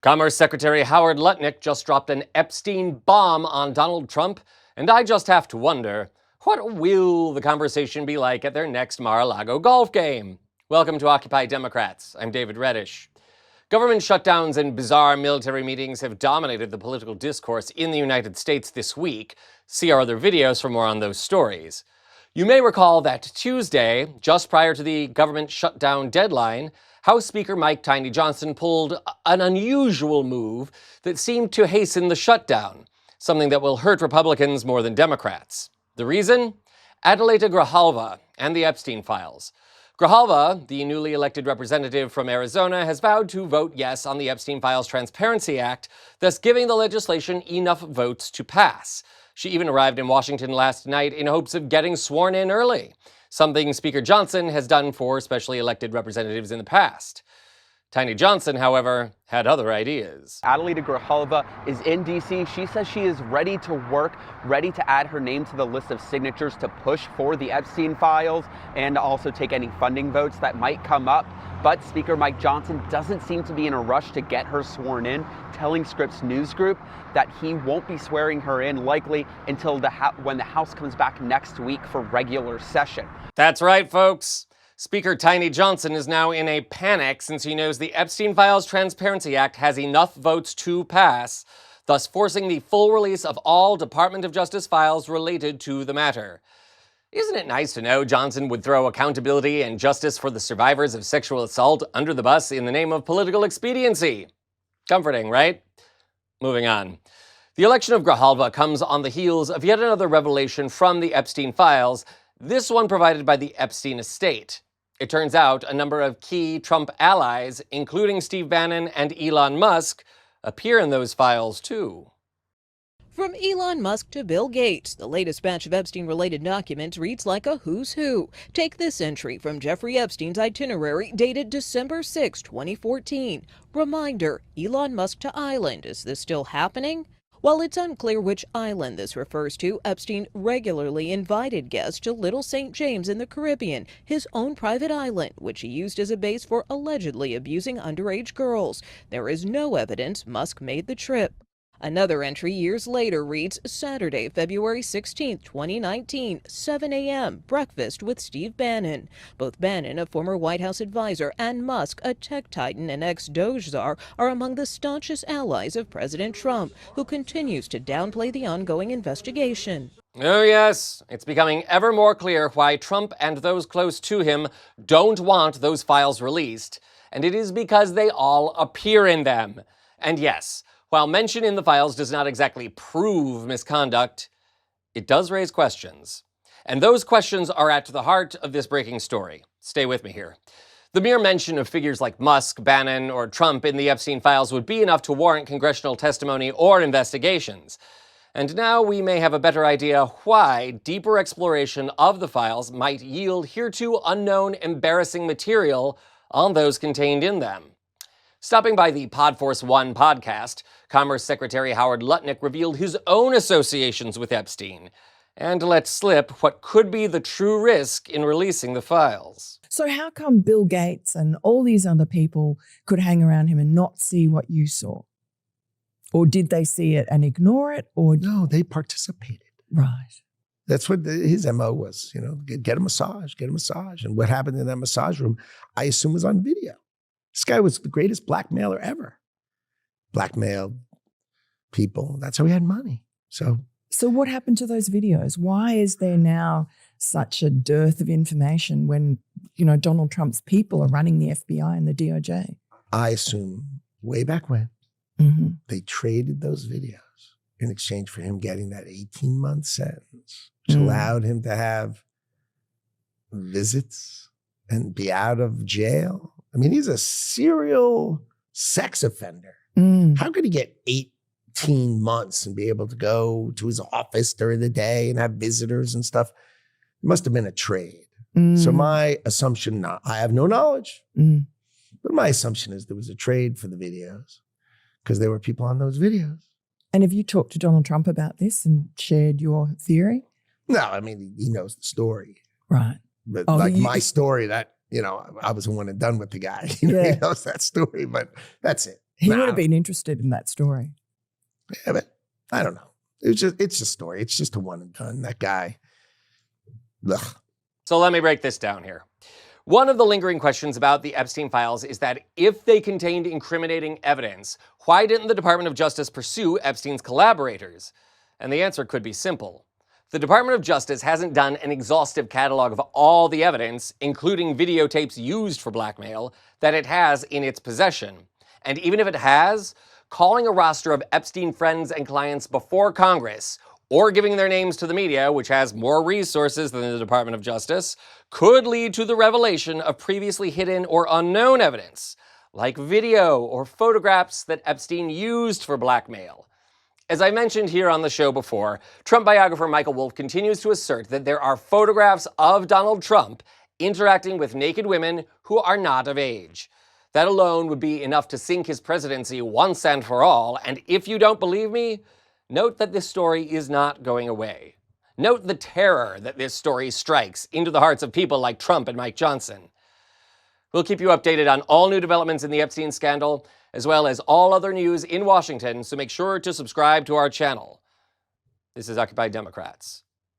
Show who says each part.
Speaker 1: Commerce Secretary Howard Lutnick just dropped an Epstein bomb on Donald Trump, and I just have to wonder, what will the conversation be like at their next Mar-a-Lago golf game? Welcome to Occupy Democrats. I'm David Reddish. Government shutdowns and bizarre military meetings have dominated the political discourse in the United States this week. See our other videos for more on those stories. You may recall that Tuesday, just prior to the government shutdown deadline, House Speaker Mike "Tiny" Johnson pulled an unusual move that seemed to hasten the shutdown, something that will hurt Republicans more than Democrats. The reason? Adelaide Grijalva and the Epstein files. Grijalva, the newly elected representative from Arizona, has vowed to vote yes on the Epstein Files Transparency Act, thus giving the legislation enough votes to pass. She even arrived in Washington last night in hopes of getting sworn in early, something Speaker Johnson has done for specially elected representatives in the past. Tiny Johnson, however, had other ideas.
Speaker 2: Adelaide Grijalva is in D.C. She says she is ready to work, ready to add her name to the list of signatures to push for the Epstein files and also take any funding votes that might come up. But Speaker Mike Johnson doesn't seem to be in a rush to get her sworn in, telling Scripps News Group that he won't be swearing her in likely until when the House comes back next week for regular session.
Speaker 1: That's right, folks. Speaker Tiny Johnson is now in a panic since he knows the Epstein Files Transparency Act has enough votes to pass, thus forcing the full release of all Department of Justice files related to the matter. Isn't it nice to know Johnson would throw accountability and justice for the survivors of sexual assault under the bus in the name of political expediency? Comforting, right? Moving on. The election of Grijalva comes on the heels of yet another revelation from the Epstein files, this one provided by the Epstein estate. It turns out a number of key Trump allies, including Steve Bannon and Elon Musk, appear in those files too.
Speaker 3: From Elon Musk to Bill Gates, the latest batch of Epstein-related documents reads like a who's who. Take this entry from Jeffrey Epstein's itinerary dated December 6, 2014. Reminder, Elon Musk to island. Is this still happening? While it's unclear which island this refers to, Epstein regularly invited guests to Little St. James in the Caribbean, his own private island, which he used as a base for allegedly abusing underage girls. There is no evidence Musk made the trip. Another entry years later reads, Saturday, February 16, 2019, 7 a.m., breakfast with Steve Bannon. Both Bannon, a former White House advisor, and Musk, a tech titan and ex-Doge czar, are among the staunchest allies of President Trump, who continues to downplay the ongoing investigation.
Speaker 1: Oh yes, it's becoming ever more clear why Trump and those close to him don't want those files released, and it is because they all appear in them. And yes, while mention in the files does not exactly prove misconduct, it does raise questions. And those questions are at the heart of this breaking story. Stay with me here. The mere mention of figures like Musk, Bannon, or Trump in the Epstein files would be enough to warrant congressional testimony or investigations. And now we may have a better idea why deeper exploration of the files might yield hereto unknown embarrassing material on those contained in them. Stopping by the Podforce One podcast, Commerce Secretary Howard Lutnick revealed his own associations with Epstein and let slip what could be the true risk in releasing the files.
Speaker 4: So how come Bill Gates and all these other people could hang around him and not see what you saw? Or did they see it and ignore it? Or
Speaker 5: no, they participated.
Speaker 4: Right.
Speaker 5: That's what his MO was, get a massage, get a massage. And what happened in that massage room, I assume was on video. This guy was the greatest blackmailer ever. Blackmailed people. That's how he had money. So
Speaker 4: what happened to those videos? Why is there now such a dearth of information when, Donald Trump's people are running the FBI and the DOJ?
Speaker 5: I assume way back when, they traded those videos in exchange for him getting that 18-month sentence, which allowed him to have visits and be out of jail. I mean, he's a serial sex offender. How could he get 18 months and be able to go to his office during the day and have visitors and stuff? It must have been a trade. So my assumption, I have no knowledge, but my assumption is there was a trade for the videos because there were people on those videos.
Speaker 4: And have you talked to Donald Trump about this and shared your theory?
Speaker 5: No, I mean, he knows the story.
Speaker 4: Right.
Speaker 5: But my story, that, I was the one and done with the guy. He knows that story, but that's it.
Speaker 4: He
Speaker 5: Nah.
Speaker 4: would have been interested in that story.
Speaker 5: Yeah, but I don't know. It's a story. It's just a one and done. That guy. Ugh.
Speaker 1: So let me break this down here. One of the lingering questions about the Epstein files is that if they contained incriminating evidence, why didn't the Department of Justice pursue Epstein's collaborators? And the answer could be simple. The Department of Justice hasn't done an exhaustive catalog of all the evidence, including videotapes used for blackmail, that it has in its possession. And even if it has, calling a roster of Epstein friends and clients before Congress, or giving their names to the media, which has more resources than the Department of Justice, could lead to the revelation of previously hidden or unknown evidence, like video or photographs that Epstein used for blackmail. As I mentioned here on the show before, Trump biographer Michael Wolff continues to assert that there are photographs of Donald Trump interacting with naked women who are not of age. That alone would be enough to sink his presidency once and for all, and if you don't believe me, note that this story is not going away. Note the terror that this story strikes into the hearts of people like Trump and Mike Johnson. We'll keep you updated on all new developments in the Epstein scandal, as well as all other news in Washington, so make sure to subscribe to our channel. This is Occupy Democrats.